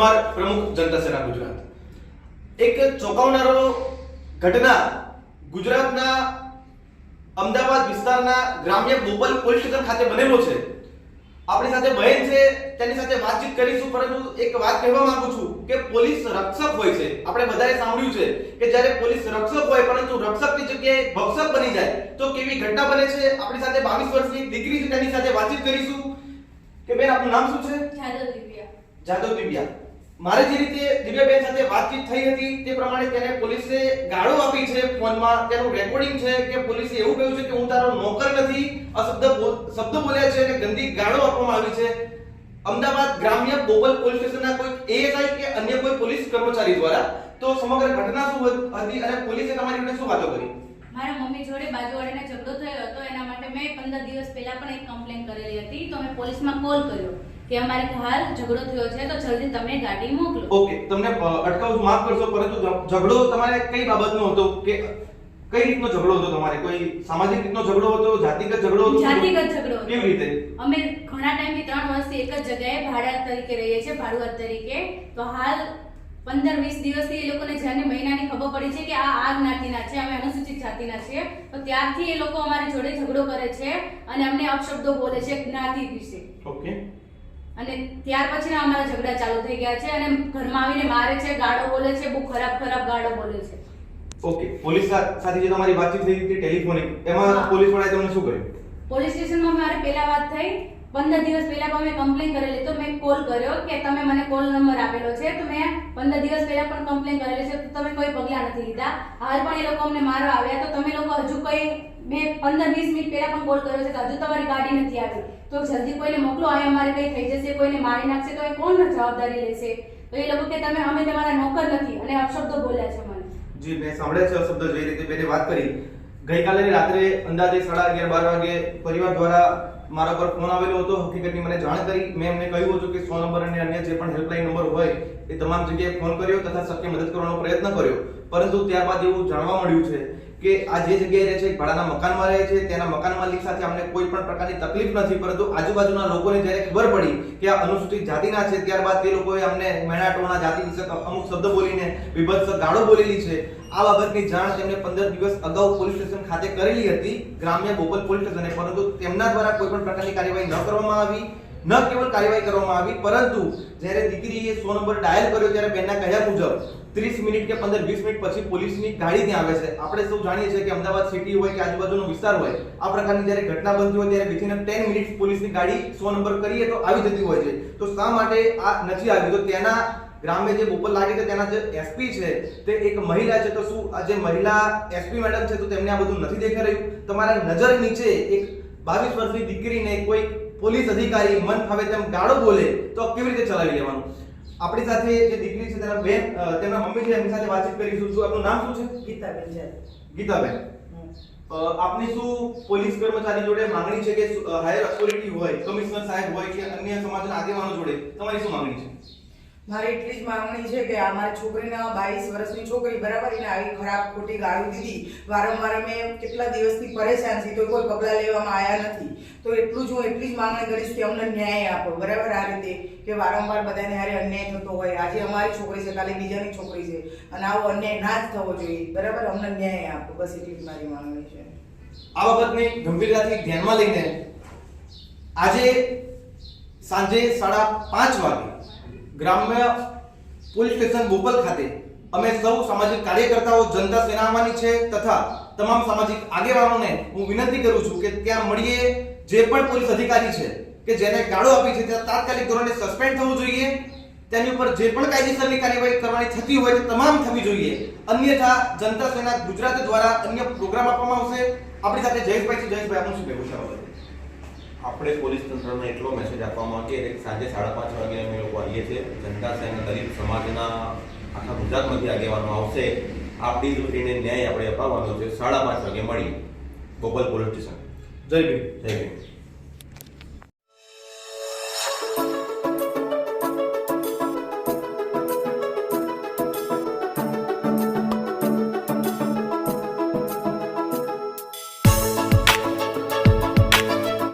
પરમાર, પ્રમુખ જનતા સેના ગુજરાત. એક ચોંકાવનારો ઘટના ગુજરાતના અમદાવાદ વિસ્તારના ગ્રામ્ય બોપલ પોલીસ સ્ટેશન ખાતે બનેલો છે. આપણી સાથે બહેન છે, તેની સાથે વાતચીત કરીશું, પરંતુ એક વાત કહેવા માંગુ છું કે પોલીસ રક્ષક હોય છે. આપણે બધાએ સાંભળ્યું છે કે જ્યારે પોલીસ રક્ષક હોય પરંતુ રક્ષકની જગ્યાએ ભક્ષક બની જાય તો કેવી ઘટના બને છે. આપણી સાથે 22 વર્ષની દીકરી છે, તેની સાથે વાતચીત કરીશું. કે બેન, આપનું નામ શું છે? જાદવ દિવ્યા. જાદવ દિવ્યા. મારે જે રીતે દિવ્યાબેન સાથે વાતચીત થઈ હતી તે પ્રમાણે તેને પોલીસે ગાળો આપી છે ફોનમાં. તેનું રેકોર્ડિંગ છે કે પોલીસે એવું કહ્યું છે કે હું તારો નોકર નથી, શબ્દ બોલ્યા છે અને ગંદી ગાળો આપવામાં આવી છે અમદાવાદ ગ્રામ્ય બોપલ પોલીસ સ્ટેશનના કોઈ એએસઆઈ કે અન્ય કોઈ પોલીસ કર્મચારી દ્વારા. તો સમગ્ર ઘટના શું હતી અને પોલીસે તમારી જોડે શું વાતો કરી? મારા મમ્મી જોડે બાજુવાળાને ઝઘડો થયો હતો, એના માટે મેં 15 દિવસ પહેલા પણ એક કમ્પ્લેન કરેલી હતી. તો મેં પોલીસમાં કોલ કર્યો કે અમારે હાલ ઝઘડો થયો છે, તો જલ્દી તમે ગાડી મોકલો. ઓકે, તમને અટકાવું, માફ કરશો, પરંતુ ઝઘડો તમારે કઈ બાબતનો હતો? કે કઈ રીતનો ઝઘડો હતો તમારે? કોઈ સામાજિક રીતનો ઝઘડો હતો, જાતિગત ઝઘડો હતો? જાતિગત ઝઘડો. કેવી રીતે? અમે ઘણા ટાઈમથી 3 વર્ષથી એક જ જગ્યાએ ભાડા તરીકે રહીએ છીએ, ભાડુઆત તરીકે. તો હાલ 15-20 દિવસથી એ લોકોને જ્યારે મહિનાની ખબર પડી છે કે આ જ્ઞાતિના છે, અમે અનુસૂચિત જાતિના છીએ, તો ત્યારથી એ લોકો અમારી જોડે ઝઘડો કરે છે અને અમને અપશબ્દો બોલે છે જ્ઞાતિ વિશે. ઓકે. અને ત્યાર પછીના અમારા ઝઘડા ચાલુ થઈ ગયા છે અને ઘરમાં આવીને મારે છે, ગાળો બોલે છે, બહુ ખરાબ ગાળો બોલે છે. ઓકે, પોલીસ સાથે જે તમારી વાતચીત થઈ હતી ટેલિફોનિક, એમાં પોલીસ વાળાએ તમને શું કર્યું? પોલીસ સ્ટેશનમાં મારે પહેલા વાત થઈ, 15 દિવસ પહેલા પણ મેં કમ્પ્લેન કરેલી. તો મેં કોલ કર્યો કે તમે મને કોલ નંબર આપેલો છે, તો મેં 15 દિવસ પહેલા પણ કમ્પ્લેન કરેલી છે, તો તમે કોઈ પગલાં નથી લીધા. હાલ પણ એ લોકો અમને મારવા આવ્યા, તો તમે લોકો હજુ કોઈ, મેં 15-20 મિનિટ પહેલા પણ કોલ કર્યો છે તો હજુ તમારી ગાડી નથી આવી, તો જલ્દી કોઈને મોકલો, અહીં અમારે કઈ થઈ જશે, કોઈને મારી નાખશે તો એ કોણ જવાબદારી લેશે? તો એ લોકો કે અમે તમારા નોકર નથી અને અપશબ્દો બોલ્યા છે મને. જી, મેં સાંભળ્યા છે અપશબ્દો. જે રીતે બેને વાત કરી, ગઈકાલે રાત્રે અંદાજે 11:30-12 વાગે પરિવાર દ્વારા મારા પર ફોન આવેલો હતો, હકીકતની મને જાણ કરી. મેં એમને કહ્યું હતું કે 100 નંબર અને અન્ય જે પણ હેલ્પલાઇન નંબર હોય એ તમામ જગ્યાએ ફોન કર્યો તથા શક્ય મદદ કરવાનો પ્રયત્ન કર્યો. પરંતુ ત્યારબાદ એવું જાણવા મળ્યું છે કે આ જે જગ્યાએ રહે છે, ભાડાના મકાનમાં રહે છે, તેના મકાન માલિક સાથે અમને કોઈ પણ પ્રકારની તકલીફ નથી, પરંતુ આજુબાજુના લોકોને જ્યારે ખબર પડી કે આ અનુસૂચિત જાતિના છે, ત્યારબાદ તે લોકોએ અમને મેણાટોણા જાતિ વિશે અમુક શબ્દ બોલીને વિભત્સ ગાળો બોલેલી છે. આ બાબતની જાણ તેમને 15 દિવસ અગાઉ પોલીસ સ્ટેશન ખાતે કરેલી હતી, ગ્રામ્ય બોપલ પોલીસ સ્ટેશને, પરંતુ તેમના દ્વારા કોઈ પણ પ્રકારની કાર્યવાહી ન કરવામાં આવી. ન કેવલ કાર્યવાહી કરવામાં આવી, પરંતુ જ્યારે દીકરીએ 100 નંબર ડાયલ કર્યો ત્યારે બેનના કહ્યા મુજબ 30 મિનિટ કે 15-20 મિનિટ પછી પોલીસની ગાડી ત્યાં આવે છે. આપણે સૌ જાણીએ છીએ કે અમદાવાદ સિટી હોય કે આજુબાજુનો વિસ્તાર હોય, આ પ્રકારની જ્યારે ઘટના બનતી હોય ત્યારે વિધિન 10 મિનિટ પોલીસની ગાડી 100 નંબર કરીએ તો આવી જતી હોય છે. તો શા માટે આ નથી આવી? તો તેના ગ્રામ્ય જે બોપલ લાગે છે તેના જે એસપી છે તે એક મહિલા છે, તો શું આ જે મહિલા એસપી મેડમ છે તો તેમને આ બધું નથી દેખાઈ રહ્યું? તમારા નજર નીચે એક 22 વર્ષની દીકરીને કોઈ પોલીસ અધિકારી મન ફાવે તેમ ગાળો બોલે તો કેવી રીતે ચલાવી લેવાનું? આપણી સાથે જે દીકરી છે તેના બેન, તેમના મમ્મી છે, એમની સાથે વાતચીત કરીશું. શું આપનું નામ શું છે? ગીતાબેન છે. ગીતાબેન, આપની શું પોલીસ કર્મચારી જોડે માંગણી છે કે હાયર ઓથોરિટી હોય, કમિશનર સાહેબ હોય કે અન્ય સમાજના આગેવાનો જોડે તમારી શું માંગણી છે? મારી એટલી જ માંગણી છે કે આ મારી છોકરીને 22 વર્ષની છોકરી બરાબર એને આવી ખરાબ ખોટી ગાળો દીધી. વારંવાર અમે કેટલા દિવસથી પરેશાન છીએ તો કોઈ પગલાં લેવામાં આવ્યા નથી. તો એટલું જ હું એટલી જ માંગણી કરીશ કે અમને ન્યાય આપો. બરાબર, આ રીતે કે વારંવાર બધાને હારે અન્યાય થતો હોય, આજે અમારી છોકરી છે, કાલે બીજાની છોકરી છે, અને આવો અન્યાય ના જ થવો જોઈએ. બરાબર, અમને ન્યાય આપો, બસ એટલી જ મારી માંગણી છે. આ બાબતને ગંભીરતાથી ધ્યાનમાં લઈને આજે સાંજે 5:30 વાગે ગ્રામ્ય પોલીસ સ્ટેશન બોપલ ખાતે અમે સૌ સામાજિક કાર્યકર્તાઓ, જનતા સેના આવવાની છે તથા તમામ સામાજિક આગેવાનોને હું વિનંતી કરું છું કે ત્યાં મળીએ. જે પણ પોલીસ અધિકારી છે કે જેને ગાળો આપી છે તે તાત્કાલિક ધોરણે સસ્પેન્ડ થવું જોઈએ. તેની ઉપર જે પણ કાયદેસરની કાર્યવાહી કરવાની થતી હોય તે તમામ થવી જોઈએ. અન્યથા જનતા સેના ગુજરાત દ્વારા અન્ય પ્રોગ્રામ આપવામાં આવશે. આપણી સાથે જયેશભાઈ છે. જયેશભાઈ, આપનું શું કહેવું છે? આપણે પોલીસ તંત્રને એટલો મેસેજ આપવા માંગીએ કે સાંજે 5:30 વાગે અમે લોકો આવીએ છીએ. જનતા સેના દલિત સમાજના આખા ગુજરાતમાંથી આગેવાનો આવશે. આપણી દીકરીને ન્યાય આપણે અપાવવાનો છે. 5:30 વાગે મળી બોપલ પોલીસ સ્ટેશન. જય ભીમ. જય ભીમ.